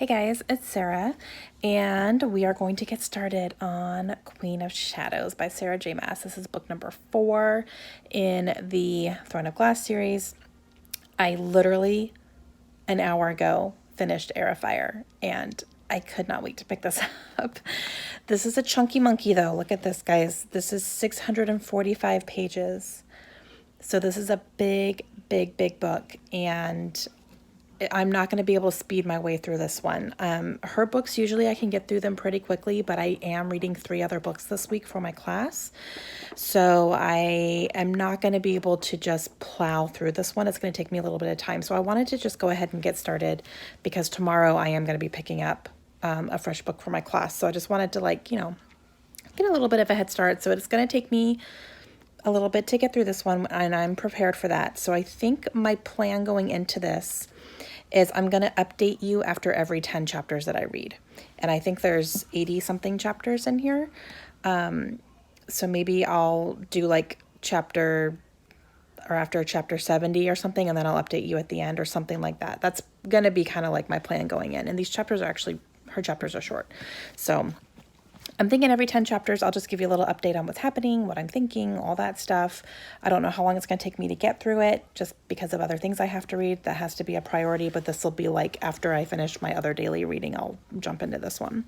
guys, it's Sarah, and we are going to get started on Queen of Shadows by Sarah J. Maas. This is book number 4 in the Throne of Glass series. I literally, an hour ago, finished Air of Fire, and I could not wait to pick this up. This is a chunky monkey, though. Look at this, guys. This is 645 pages. So this is a big, big, big book, and I'm not going to be able to speed my way through this one. Her books, usually I can get through them pretty quickly, but I am reading 3 other books this week for my class. So I am not going to be able to just plow through this one. It's going to take me a little bit of time. So I wanted to just go ahead and get started because tomorrow I am going to be picking up a fresh book for my class. So I just wanted to get a little bit of a head start. So it's going to take me a little bit to get through this one, and I'm prepared for that. So I think my plan going into this is I'm going to update you after every 10 chapters that I read. And I think there's 80 something chapters in here. So maybe I'll do like chapter or after chapter 70 or something, and then I'll update you at the end or something like that. That's going to be kind of like my plan going in. And these chapters are actually, her chapters are short. So I'm thinking every 10 chapters, I'll just give you a little update on what's happening, what I'm thinking, all that stuff. I don't know how long it's going to take me to get through it just because of other things I have to read. That has to be a priority, but this will be like after I finish my other daily reading, I'll jump into this one.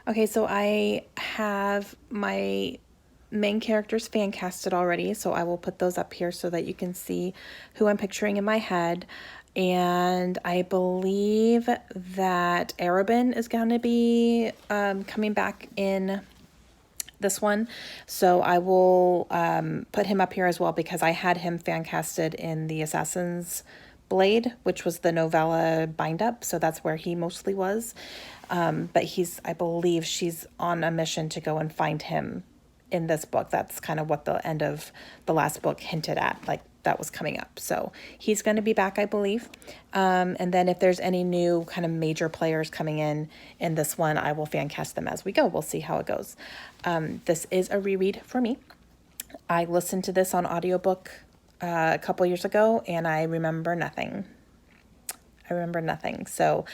Okay, so I have my main characters fan casted already, so I will put those up here so that you can see who I'm picturing in my head. And I believe that Arabin is going to be coming back in this one. So I will put him up here as well because I had him fan casted in the Assassin's Blade, which was the novella bind up. So that's where he mostly was. But I believe she's on a mission to go and find him in this book. That's kind of what the end of the last book hinted at, like that was coming up. So he's going to be back, I believe. And then if there's any new kind of major players coming in this one, I will fan cast them as we go. We'll see how it goes. This is a reread for me. I listened to this on audiobook a couple years ago, and I remember nothing. So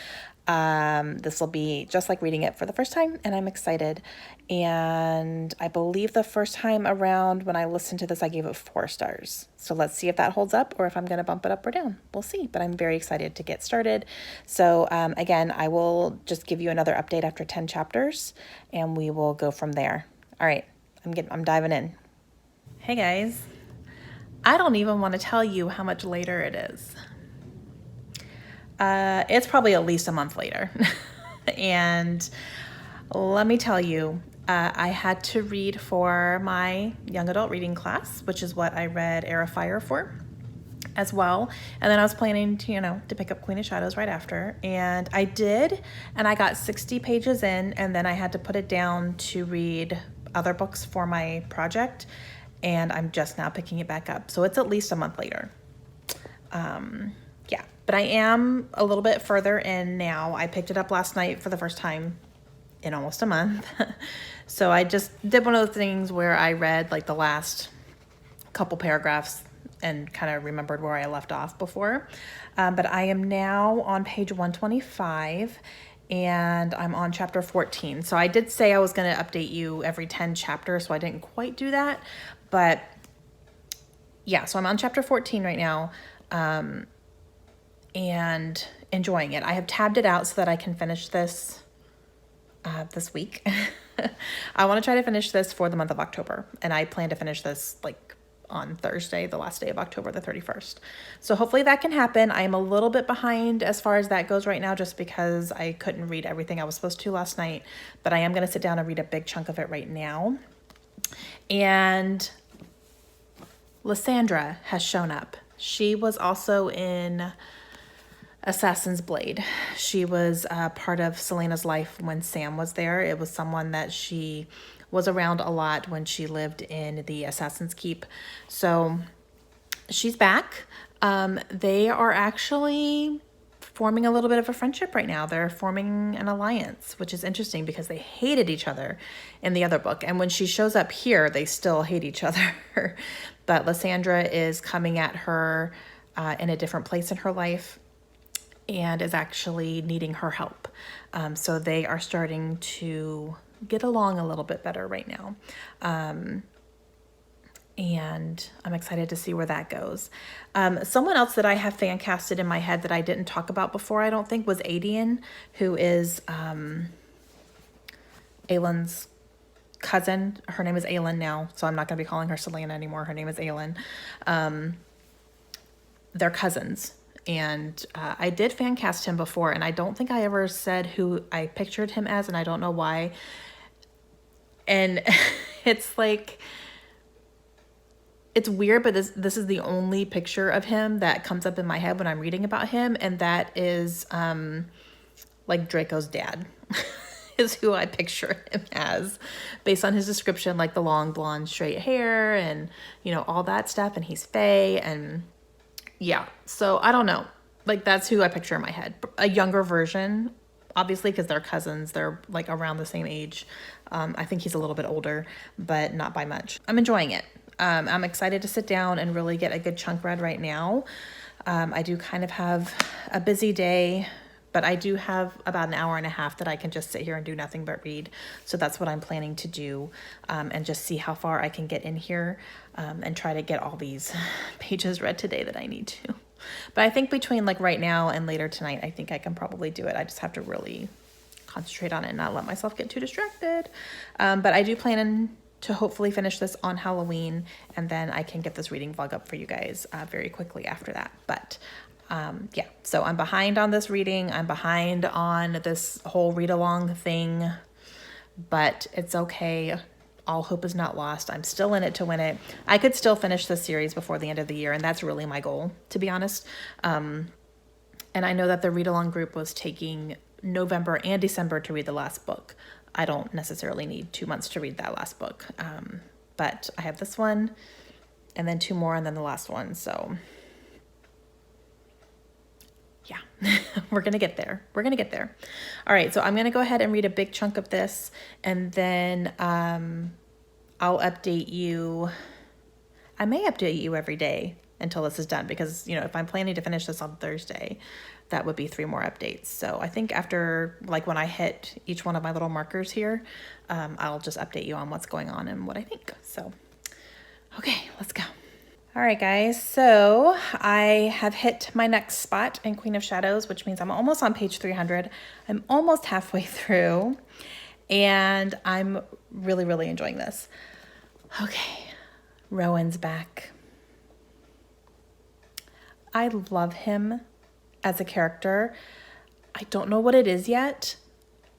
this will be just like reading it for the first time, and I'm excited. And I believe the first time around when I listened to this, I gave it 4 stars. So let's see if that holds up or if I'm going to bump it up or down. We'll see, but I'm very excited to get started. So again, I will just give you another update after 10 chapters, and we will go from there. All right, I'm diving in. Hey guys, I don't even want to tell you how much later it is. It's probably at least a month later. And let me tell you, I had to read for my young adult reading class, which is what I read Air of Fire for as well. And then I was planning to pick up Queen of Shadows right after. And I did, and I got 60 pages in, and then I had to put it down to read other books for my project. And I'm just now picking it back up. So it's at least a month later. Yeah, but I am a little bit further in now. I picked it up last night for the first time in almost a month. So I just did one of those things where I read like the last couple paragraphs and kind of remembered where I left off before. But I am now on page 125 and I'm on chapter 14. So I did say I was going to update you every 10 chapters, so I didn't quite do that. But yeah, so I'm on chapter 14 right now. And enjoying it. I have tabbed it out so that I can finish this this week. I want to try to finish this for the month of October, and I plan to finish this like on Thursday, the last day of October, the 31st. So hopefully that can happen. I am a little bit behind as far as that goes right now, just because I couldn't read everything I was supposed to last night, but I am going to sit down and read a big chunk of it right now. And Lysandra has shown up. She was also in Assassin's Blade. She was part of Selena's life when Sam was there. It was someone that she was around a lot when she lived in the Assassin's Keep. So she's back. They are actually forming a little bit of a friendship right now. They're forming an alliance, which is interesting because they hated each other in the other book. And when she shows up here, they still hate each other. But Lysandra is coming at her in a different place in her life. and is actually needing her help. So they are starting to get along a little bit better right now. And I'm excited to see where that goes. Someone else that I have fan casted in my head that I didn't talk about before, I don't think, was Adian, who is Aelin's cousin. Her name is Aelin now, so I'm not going to be calling her Selena anymore. Her name is Aelin. They're cousins. And I did fan cast him before, and I don't think I ever said who I pictured him as, and I don't know why. And it's like... It's weird, but this is the only picture of him that comes up in my head when I'm reading about him, and that is like Draco's dad is who I picture him as, based on his description, like the long blonde straight hair and, you know, all that stuff, and he's Fae, and yeah. So I don't know, like that's who I picture in my head. A younger version, obviously, because they're cousins. They're like around the same age. I think he's a little bit older, but not by much. I'm enjoying it. I'm excited to sit down and really get a good chunk read right now. I do kind of have a busy day, but I do have about an hour and a half that I can just sit here and do nothing but read. So that's what I'm planning to do, and just see how far I can get in here, and try to get all these pages read today that I need to. But I think between like right now and later tonight, I think I can probably do it. I just have to really concentrate on it and not let myself get too distracted. But I do plan to hopefully finish this on Halloween, and then I can get this reading vlog up for you guys very quickly after that. But yeah, so I'm behind on this reading. I'm behind on this whole read along thing, but it's okay. All hope is not lost. I'm still in it to win it. I could still finish this series before the end of the year, and that's really my goal, to be honest. And I know that the read along group was taking November and December to read the last book. I don't necessarily need 2 months to read that last book. But I have this one, and then 2 more, and then the last one. So yeah, we're going to get there. We're going to get there. All right. So I'm going to go ahead and read a big chunk of this, and then I'll update you. I may update you every day until this is done, because, you know, if I'm planning to finish this on Thursday, that would be 3 more updates. So I think after, like, when I hit each one of my little markers here, I'll just update you on what's going on and what I think. So, okay, let's go. All right, guys. So I have hit my next spot in Queen of Shadows, which means I'm almost on page 300. I'm almost halfway through, and I'm really, really enjoying this. Okay, Rowan's back. I love him as a character. I don't know what it is yet,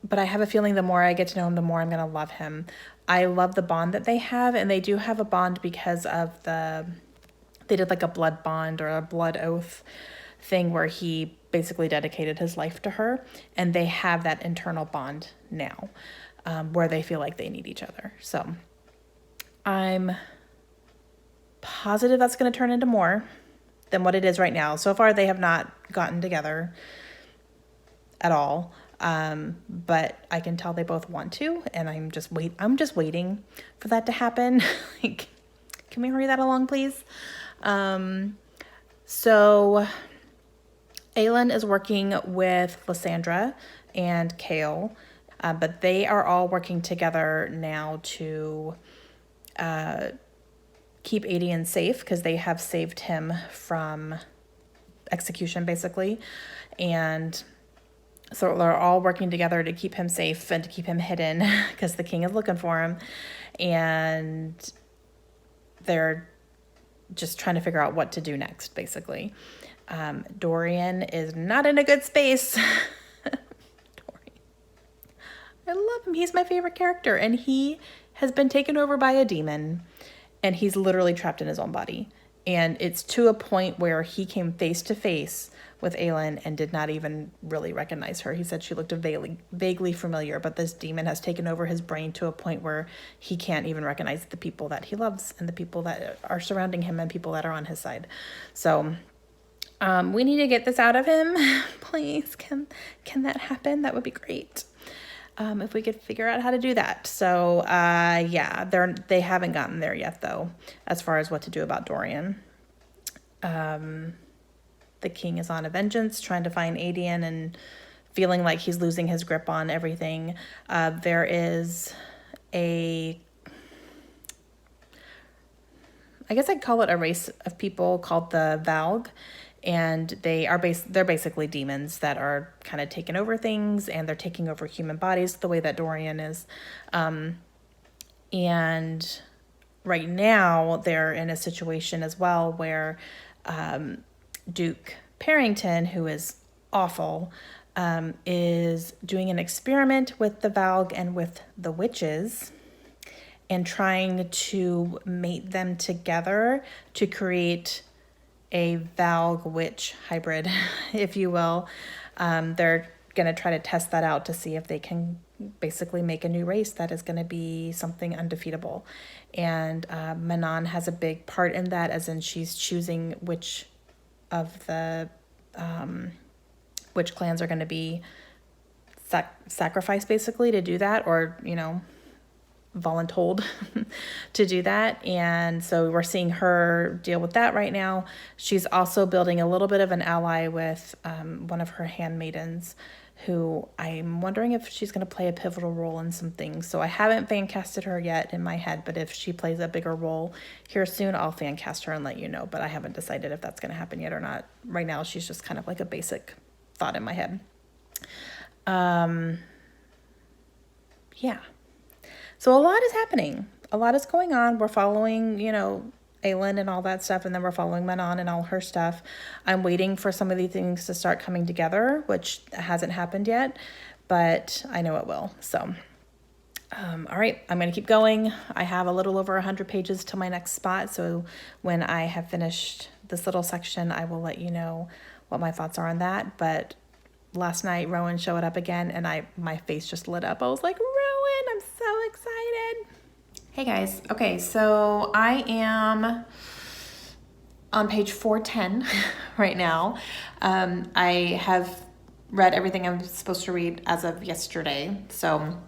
but I have a feeling the more I get to know him, the more I'm going to love him. I love the bond that they have, and they do have a bond because of they did like a blood bond or a blood oath thing where he basically dedicated his life to her, and they have that internal bond now, where they feel like they need each other. So I'm positive that's going to turn into more than what it is right now. So far, they have not gotten together at all. But I can tell they both want to, and I'm just waiting for that to happen. Like, can we hurry that along, please? So Aelin is working with Lysandra and Kale, but they are all working together now to keep Adian safe, because they have saved him from execution, basically. And so they're all working together to keep him safe and to keep him hidden, because the king is looking for him. And they're just trying to figure out what to do next, basically. Dorian is not in a good space. Dorian. I love him. He's my favorite character. And he has been taken over by a demon, and he's literally trapped in his own body. And it's to a point where he came face to face with Aelin and did not even really recognize her. He said she looked vaguely familiar, but this demon has taken over his brain to a point where he can't even recognize the people that he loves and the people that are surrounding him and people that are on his side. So we need to get this out of him. Please, can that happen? That would be great. If we could figure out how to do that. So, yeah, they haven't gotten there yet, though, as far as what to do about Dorian. the king is on a vengeance, trying to find Adian and feeling like he's losing his grip on everything. There is I guess I'd call it a race of people called the Valg, and they're basically demons that are kind of taking over things, and they're taking over human bodies the way that Dorian is. And right now they're in a situation as well where Duke Parrington, who is awful, is doing an experiment with the Valg and with the witches, and trying to mate them together to create a Valg witch hybrid, if you will. They're going to try to test that out to see if they can basically make a new race that is going to be something undefeatable. And Manon has a big part in that, as in she's choosing which of the which clans are going to be sacrificed basically to do that, or voluntold to do that. And so we're seeing her deal with that right now. She's also building a little bit of an ally with one of her handmaidens, who I'm wondering if she's going to play a pivotal role in some things. So I haven't fan casted her yet in my head, but if she plays a bigger role here soon, I'll fan cast her and let you know. But I haven't decided if that's going to happen yet or not. Right now, she's just kind of like a basic thought in my head. Yeah. So a lot is happening. A lot is going on. We're following, Aelin and all that stuff, and then we're following Manon and all her stuff. I'm waiting for some of these things to start coming together, which hasn't happened yet, but I know it will. So, all right, I'm going to keep going. I have a little over 100 pages to my next spot, so when I have finished this little section, I will let you know what my thoughts are on that. But last night, Rowan showed up again, and my face just lit up. I was like, Rowan, I'm so excited. Hey guys. Okay, so I am on page 410 right now. I have read everything I'm supposed to read as of yesterday. So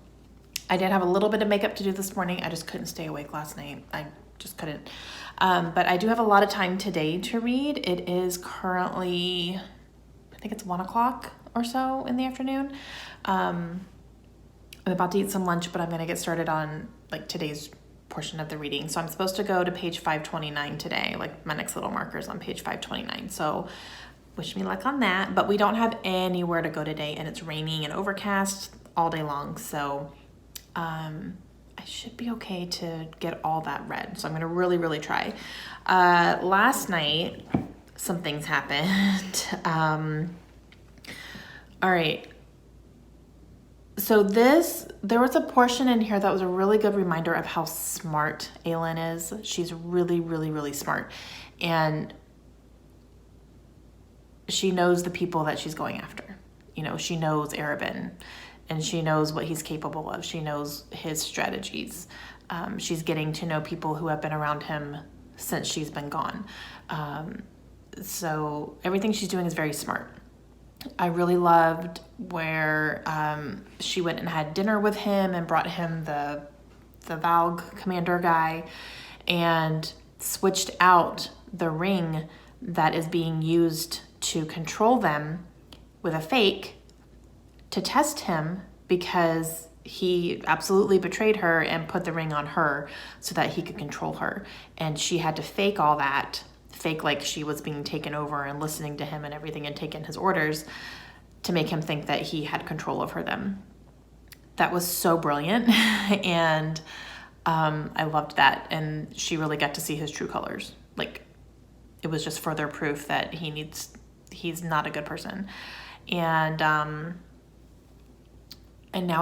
I did have a little bit of makeup to do this morning. I just couldn't stay awake last night. I just couldn't. But I do have a lot of time today to read. It is currently, I think it's 1 o'clock or so in the afternoon. I'm about to eat some lunch, but I'm going to get started on today's portion of the reading. So I'm supposed to go to page 529 today. My next little marker is on page 529. So wish me luck on that. But we don't have anywhere to go today, and it's raining and overcast all day long. So I should be okay to get all that read. So I'm going to really, really try. Last night, some things happened. All right. So there was a portion in here that was a really good reminder of how smart Aelin is. She's really, really, really smart. And she knows the people that she's going after. She knows Arobynn, and she knows what he's capable of. She knows his strategies. She's getting to know people who have been around him since she's been gone. So everything she's doing is very smart. I really loved where she went and had dinner with him and brought him the Valg commander guy, and switched out the ring that is being used to control them with a fake to test him, because he absolutely betrayed her and put the ring on her so that he could control her. And she had to fake all that, fake like she was being taken over and listening to him and everything and taking his orders, to make him think that he had control over them. That was so brilliant. And I loved that. And she really got to see his true colors. It was just further proof that he's not a good person. And now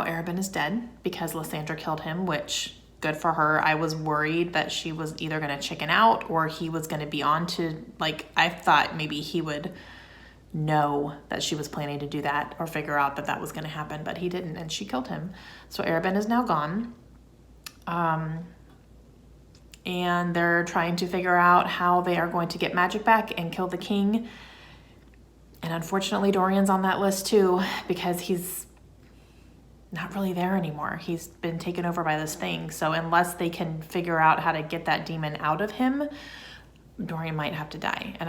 Arobynn is dead because Lysandra killed him, which, good for her. I was worried that she was either going to chicken out or he was going to be on to, I thought maybe he would know that she was planning to do that or figure out that was going to happen, but he didn't, and she killed him. So Arobynn is now gone. And they're trying to figure out how they are going to get magic back and kill the king. And unfortunately, Dorian's on that list too, because he's not really there anymore. He's been taken over by this thing. So unless they can figure out how to get that demon out of him, Dorian might have to die. And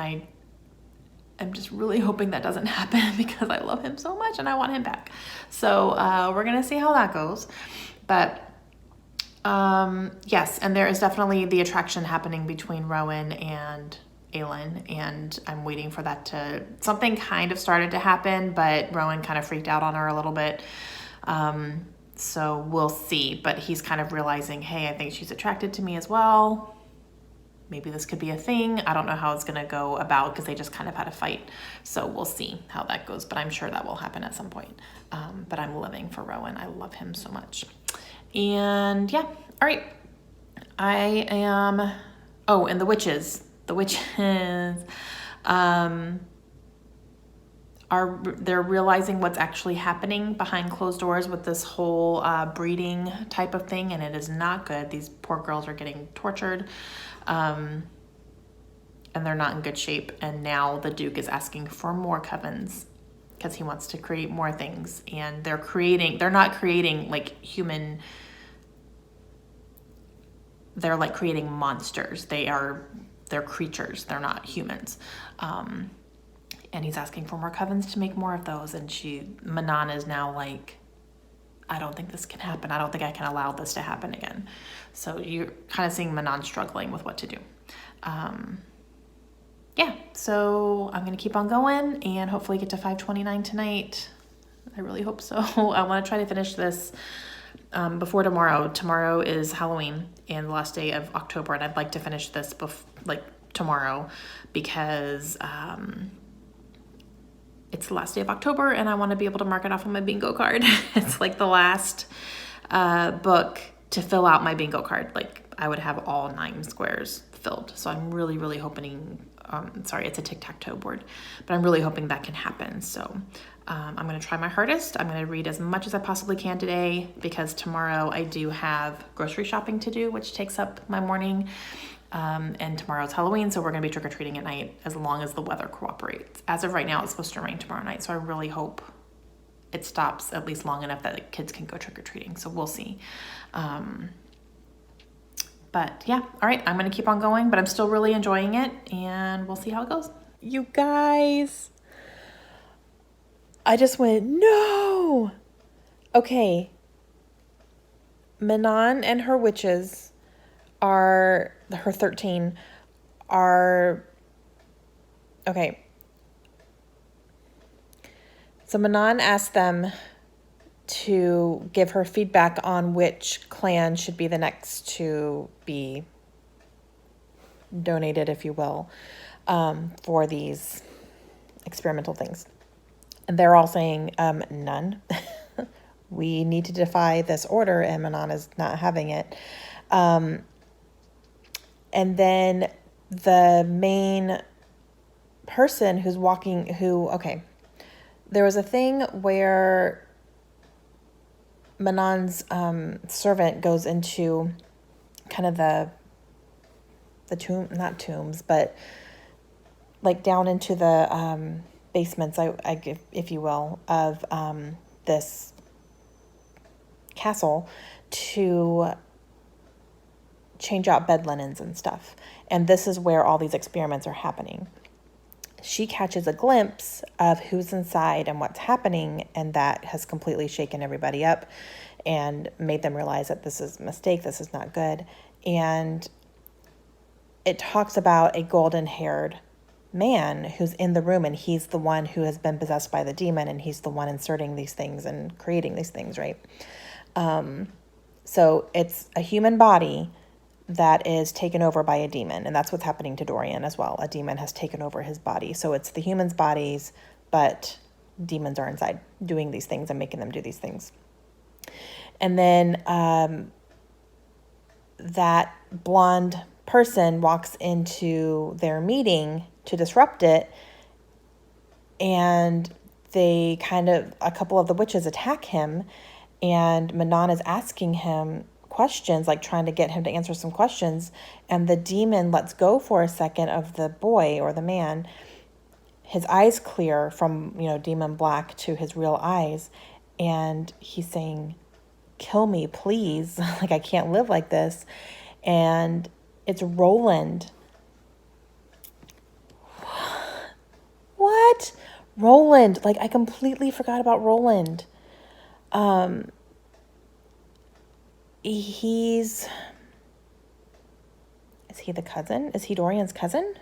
I'm just really hoping that doesn't happen because I love him so much and I want him back. So we're going to see how that goes. But yes, and there is definitely the attraction happening between Rowan and Aelin, and I'm waiting for that to, something kind of started to happen, but Rowan kind of freaked out on her a little bit. So we'll see, but he's kind of realizing, hey, I think she's attracted to me as well. Maybe this could be a thing. I don't know how it's going to go about because they just kind of had a fight. So we'll see how that goes, but I'm sure that will happen at some point. But I'm living for Rowan. I love him so much. And yeah, all right. I am, oh, and the witches. The witches they're realizing what's actually happening behind closed doors with this whole breeding type of thing, and it is not good. These poor girls are getting tortured. And they're not in good shape. And now the Duke is asking for more covens because he wants to create more things. And they're not creating like human, they're like creating monsters. They're creatures. They're not humans. And he's asking for more covens to make more of those. And Manon is now like, I don't think this can happen. I don't think I can allow this to happen again. So you're kind of seeing Manon struggling with what to do. Yeah, so I'm going to keep on going and hopefully get to 529 tonight. I really hope so. I want to try to finish this before tomorrow. Tomorrow is Halloween and the last day of October, and I'd like to finish this tomorrow because it's the last day of October and I want to be able to mark it off on my bingo card. It's like the last book to fill out my bingo card. Like I would have all 9 squares filled. So I'm really, really hoping, sorry, it's a tic-tac-toe board, but I'm really hoping that can happen. So I'm going to try my hardest. I'm going to read as much as I possibly can today because tomorrow I do have grocery shopping to do, which takes up my morning. And tomorrow's Halloween, so we're going to be trick-or-treating at night as long as the weather cooperates. As of right now, it's supposed to rain tomorrow night, so I really hope it stops at least long enough that the kids can go trick-or-treating, so we'll see. But yeah, all right, I'm going to keep on going, but I'm still really enjoying it, and we'll see how it goes. You guys, I just went, no! Okay, Manon and her witches her 13 are, okay. So Manon asked them to give her feedback on which clan should be the next to be donated, if you will, for these experimental things. And they're all saying, none. We need to defy this order, and Manon is not having it. And then the main person okay, there was a thing where Manon's servant goes into kind of the tomb, not tombs, but like down into the basements, if you will, of this castle to change out bed linens and stuff. And this is where all these experiments are happening. She catches a glimpse of who's inside and what's happening, and that has completely shaken everybody up and made them realize that this is a mistake, this is not good. And it talks about a golden-haired man who's in the room, and he's the one who has been possessed by the demon, and he's the one inserting these things and creating these things, right? So it's a human body that is taken over by a demon, and that's what's happening to Dorian as well. A demon has taken over his body. So it's the humans' bodies, but demons are inside doing these things and making them do these things. And then that blonde person walks into their meeting to disrupt it, and a couple of the witches attack him, and Manon is asking him questions, like trying to get him to answer some questions, and the demon lets go for a second of the boy or the man. His eyes clear from, demon black to his real eyes, and he's saying, "Kill me, please. Like, I can't live like this." And it's Roland. What? Roland, like I completely forgot about Roland. He's, is he the cousin? Is he Dorian's cousin?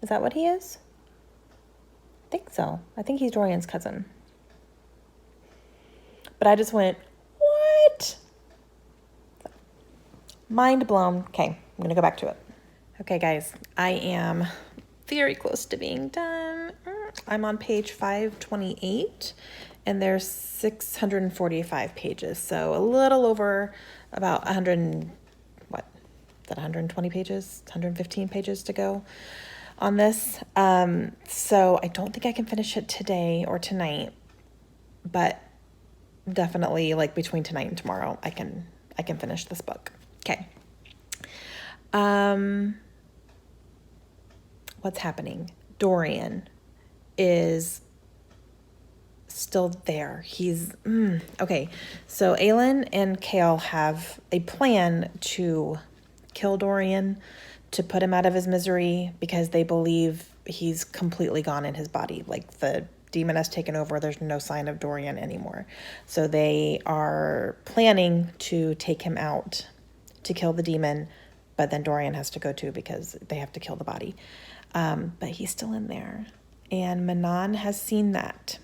Is that what he is? I think so. I think he's Dorian's cousin. But I just went, what? Mind blown. Okay, I'm going to go back to it. Okay, guys, I am very close to being done. I'm on page 528, and there's 645 pages, so a little over about 100, what, is that 120 pages, 115 pages to go on this. So I don't think I can finish it today or tonight, but definitely like between tonight and tomorrow, I can finish this book. Okay. What's happening? Dorian is still there. He's okay. So Aelin and Kale have a plan to kill Dorian, to put him out of his misery, because they believe he's completely gone in his body. Like the demon has taken over. There's no sign of Dorian anymore. So they are planning to take him out to kill the demon, but then Dorian has to go too because they have to kill the body. But he's still in there. And Manon has seen that.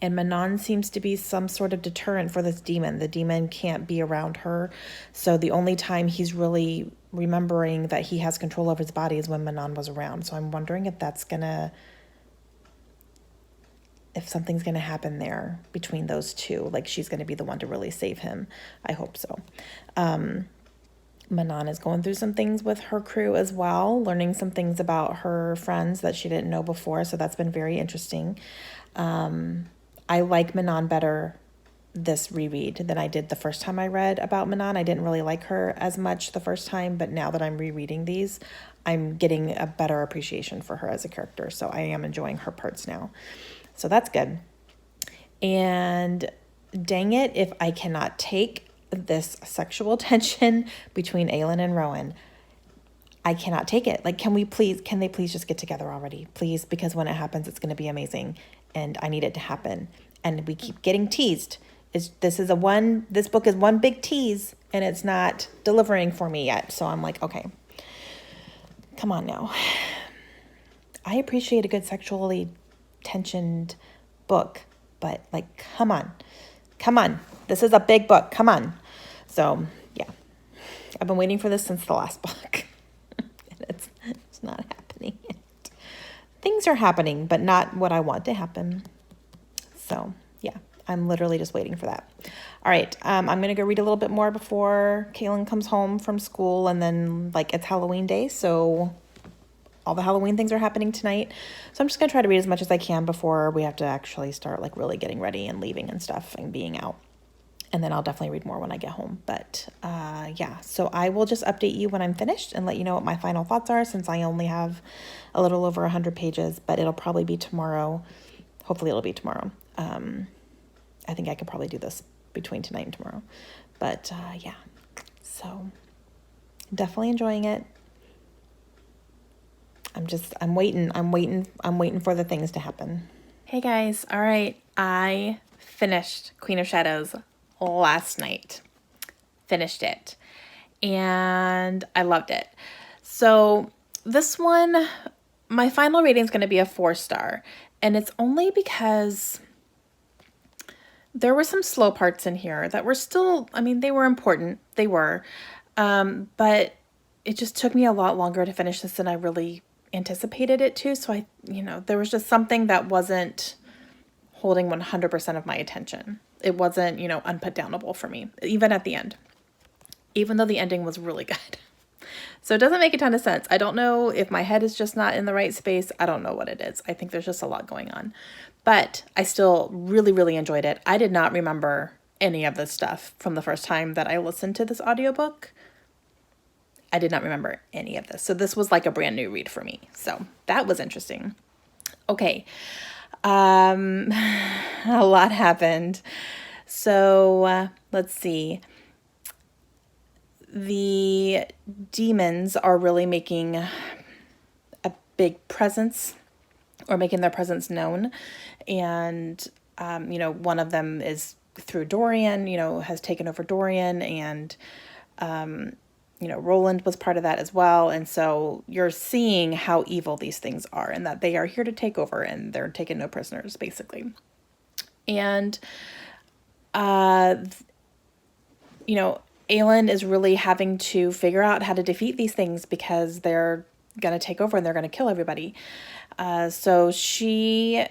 And Manon seems to be some sort of deterrent for this demon. The demon can't be around her. So the only time he's really remembering that he has control over his body is when Manon was around. So I'm wondering if something's gonna happen there between those two. Like she's gonna be the one to really save him. I hope so. Manon is going through some things with her crew as well, learning some things about her friends that she didn't know before. So that's been very interesting. I like Manon better this reread than I did the first time I read about Manon. I didn't really like her as much the first time, but now that I'm rereading these, I'm getting a better appreciation for her as a character. So I am enjoying her parts now. So that's good. And dang it, if I cannot take this sexual tension between Aelin and Rowan, I cannot take it. Like, can they please just get together already? Please, because when it happens, it's going to be amazing. And I need it to happen. And we keep getting teased. This book is one big tease, and it's not delivering for me yet. So I'm like, okay, come on now. I appreciate a good sexually tensioned book, but like, come on. This is a big book. Come on. So yeah, I've been waiting for this since the last book. It's not happening yet. Things are happening, but not what I want to happen. So yeah, I'm literally just waiting for that. All right, I'm going to go read a little bit more before Kaylin comes home from school, and then like it's Halloween day, so all the Halloween things are happening tonight. So I'm just going to try to read as much as I can before we have to actually start like really getting ready and leaving and stuff and being out. And then I'll definitely read more when I get home. But yeah, so I will just update you when I'm finished and let you know what my final thoughts are, since I only have a little over 100 pages, but it'll probably be tomorrow. Hopefully it'll be tomorrow. I think I could probably do this between tonight and tomorrow. But yeah, so definitely enjoying it. I'm waiting for the things to happen. Hey guys, all right, I finished Queen of Shadows last night. Finished it. And I loved it. So this one, my final rating is going to be a 4-star. And it's only because there were some slow parts in here that were still, I mean, they were important. They were. But it just took me a lot longer to finish this than I really anticipated it to. So there was just something that wasn't holding 100% of my attention. It wasn't, unputdownable for me, even at the end, even though the ending was really good. So it doesn't make a ton of sense. I don't know if my head is just not in the right space. I don't know what it is. I think there's just a lot going on, but I still really, really enjoyed it. I did not remember any of this stuff from the first time that I listened to this audiobook. I did not remember any of this. So this was like a brand new read for me. So that was interesting. Okay. A lot happened. So let's see. The demons are really making a big presence or making their presence known. And, one of them is through Dorian, has taken over Dorian, and, Roland was part of that as well. And so you're seeing how evil these things are and that they are here to take over and they're taking no prisoners, basically. And, Aelin is really having to figure out how to defeat these things because they're going to take over and they're going to kill everybody. So she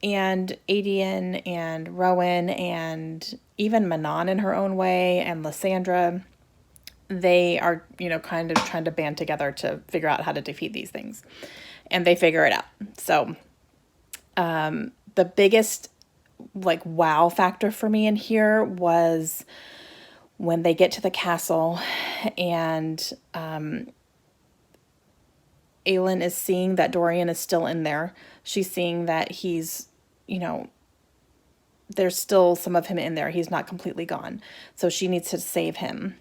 and Adian and Rowan and even Manon in her own way and Lysandra, they are, kind of trying to band together to figure out how to defeat these things. And they figure it out. So the biggest wow factor for me in here was when they get to the castle and Aelin is seeing that Dorian is still in there. She's seeing that he's, there's still some of him in there. He's not completely gone. So she needs to save him.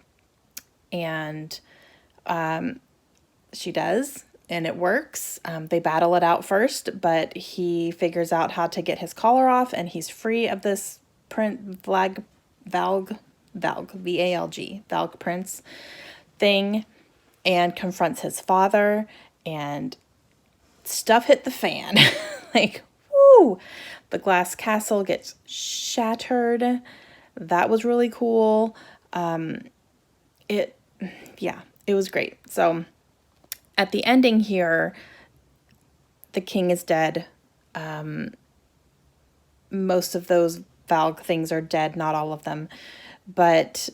And she does, and it works. They battle it out first, but he figures out how to get his collar off, and he's free of this Valg, V-A-L-G, Valg prince thing, and confronts his father, and stuff hit the fan. Woo! The glass castle gets shattered. That was really cool. It was great. So at the ending here, the king is dead. Most of those Valg things are dead, not all of them. But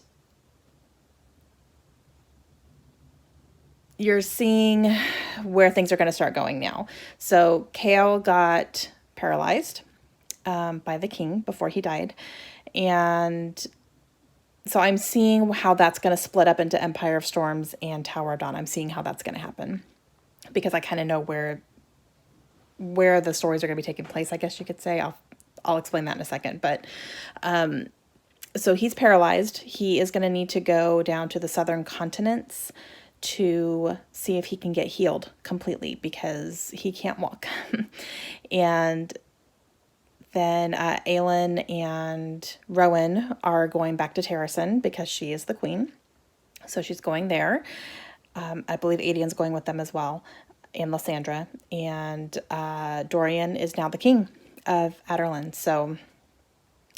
you're seeing where things are going to start going now. So Chaol got paralyzed by the king before he died. And so I'm seeing how that's going to split up into Empire of Storms and Tower of Dawn. I'm seeing how that's going to happen because I kind of know where the stories are going to be taking place, I guess you could say. I'll explain that in a second. But so he's paralyzed. He is going to need to go down to the southern continents to see if he can get healed completely because he can't walk. And then Aelin and Rowan are going back to Terrasen because she is the queen. So she's going there. I believe Adian's going with them as well, and Lysandra. And Dorian is now the king of Adarlan. So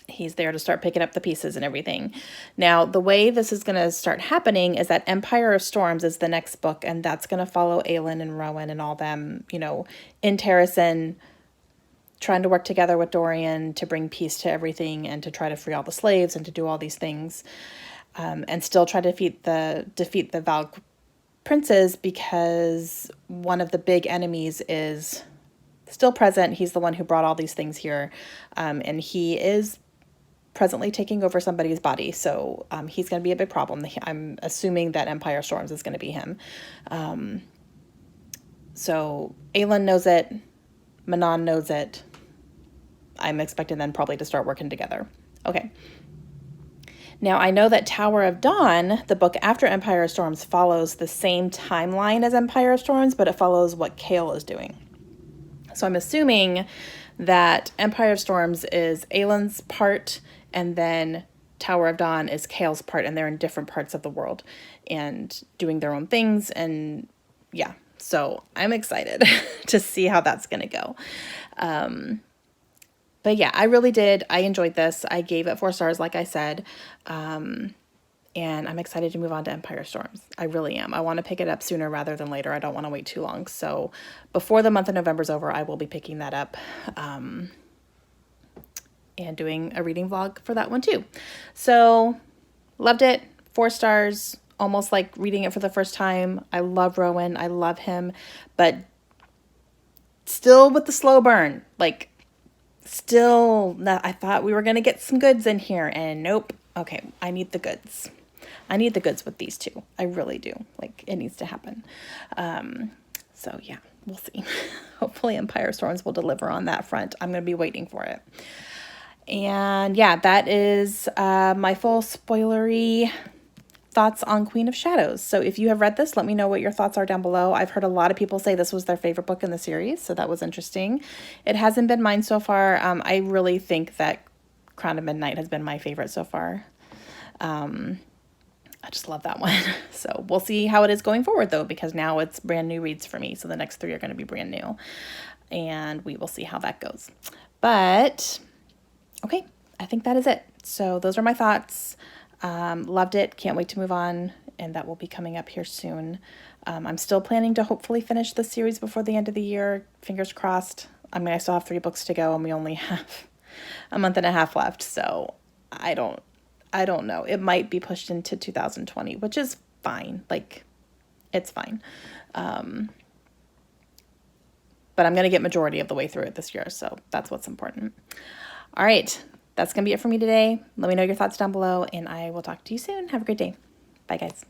he's there to start picking up the pieces and everything. Now, the way this is going to start happening is that Empire of Storms is the next book, and that's going to follow Aelin and Rowan and all them, in Terrasen, trying to work together with Dorian to bring peace to everything and to try to free all the slaves and to do all these things, and still try to defeat the Valg princes because one of the big enemies is still present. He's the one who brought all these things here, and he is presently taking over somebody's body, so he's going to be a big problem. I'm assuming that Empire Storms is going to be him. So Aelin knows it. Manon knows it. I'm expecting them probably to start working together. Okay. Now, I know that Tower of Dawn, the book after Empire of Storms, follows the same timeline as Empire of Storms, but it follows what Chaol is doing. So I'm assuming that Empire of Storms is Aelin's part, and then Tower of Dawn is Chaol's part, and they're in different parts of the world and doing their own things. And yeah, so I'm excited to see how that's going to go. But yeah, I really did. I enjoyed this. I gave it 4 stars, like I said. And I'm excited to move on to Empire Storms. I really am. I want to pick it up sooner rather than later. I don't want to wait too long. So before the month of November's over, I will be picking that up and doing a reading vlog for that one too. So loved it. 4 stars. Almost like reading it for the first time. I love Rowan. I love him. But still with the slow burn. Still, I thought we were going to get some goods in here. And nope. Okay, I need the goods. I need the goods with these two. I really do. It needs to happen. So yeah, we'll see. Hopefully Empire Storms will deliver on that front. I'm going to be waiting for it. And yeah, that is my full spoilery thoughts on Queen of Shadows. So if you have read this, let me know what your thoughts are down below. I've heard a lot of people say this was their favorite book in the series, so that was interesting. It hasn't been mine so far. I really think that Crown of Midnight has been my favorite so far. I just love that one. So we'll see how it is going forward, though, because now it's brand new reads for me. So the next 3 are going to be brand new, and we will see how that goes. But okay, I think that is it. So those are my thoughts. Loved it. Can't wait to move on, and that will be coming up here soon. I'm still planning to hopefully finish the series before the end of the year. Fingers crossed. I mean, I still have 3 books to go, and we only have a month and a half left. So I don't know. It might be pushed into 2020, which is fine. Like, it's fine. But I'm going to get majority of the way through it this year, so that's what's important. All right. That's going to be it for me today. Let me know your thoughts down below, and I will talk to you soon. Have a great day. Bye, guys.